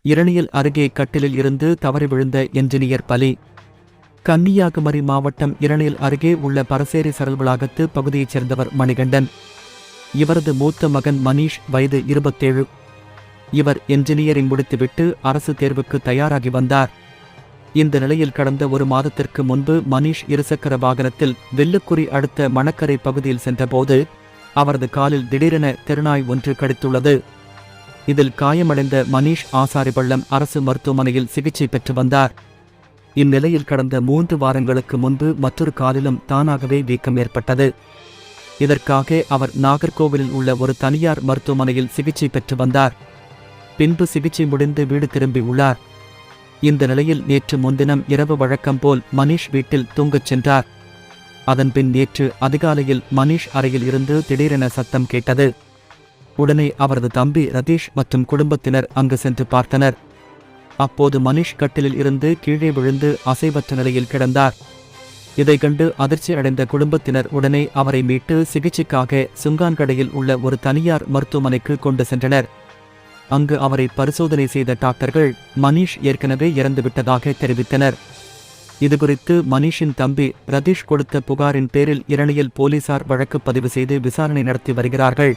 இரணியல் அருகே கட்டிலில் இருந்து தவறி விழுந்த என்ஜினியர் பலி. கன்னியாகுமரி மாவட்டம் இரணியல் அருகே உள்ள பரசேரி சரல்வளாகத்து பகுதியைச் சேர்ந்தவர் மணிகண்டன். இவரது மூத்த மகன் மணீஷ், வயது 27. இவர் என்ஜினியரிங் முடித்துவிட்டு அரசு தேர்வுக்கு தயாராகி வந்தார். இந்த நிலையில் கடந்த ஒரு மாதத்திற்கு முன்பு மணீஷ் இருசக்கர வாகனத்தில் வெள்ளுக்குறி அடுத்த மணக்கரை பகுதியில் சென்றபோது அவரது காலில் திடீரென தெருநாய் ஒன்று கடித்துள்ளது. இதில் காயமடைந்த மணீஷ் ஆசாரிபள்ளம் அரசு மருத்துவமனையில் சிகிச்சை பெற்று வந்தார். இந்நிலையில் கடந்த 3 வாரங்களுக்கு முன்பு மற்றொரு காலிலும் தானாகவே வீக்கம் ஏற்பட்டது. இதற்காக அவர் நாகர்கோவிலில் உள்ள ஒரு தனியார் மருத்துவமனையில் சிகிச்சை பெற்று வந்தார். பின்பு சிகிச்சை முடிந்து வீடு திரும்பியுள்ளார். இந்த நிலையில் நேற்று முன்தினம் இரவு வழக்கம் போல் மணீஷ் வீட்டில் தூங்கச் சென்றார். அதன்பின் நேற்று அதிகாலையில் மணீஷ் அறையில் இருந்து திடீரென சத்தம் கேட்டது. உடனே அவரது தம்பி ரதீஷ் மற்றும் குடும்பத்தினர் அங்கு சென்று பார்த்தனர். அப்போது மணீஷ் கட்டிலில் இருந்து கீழே விழுந்து அசைவற்ற நிலையில் கிடந்தார். இதை கண்டு அதிர்ச்சி அடைந்த குடும்பத்தினர் உடனே அவரை மீட்டு சிகிச்சைக்காக சுங்கான்கடையில் உள்ள ஒரு தனியார் மருத்துவமனைக்கு கொண்டு சென்றனர். அங்கு அவரை பரிசோதனை செய்த டாக்டர்கள் மணீஷ் ஏற்கனவே இறந்துவிட்டதாக தெரிவித்தனர். இதுகுறித்து மணீஷின் தம்பி ரதீஷ் கொடுத்த புகாரின் பேரில் இரணியல் போலீசார் வழக்கு பதிவு செய்து விசாரணை நடத்தி வருகிறார்கள்.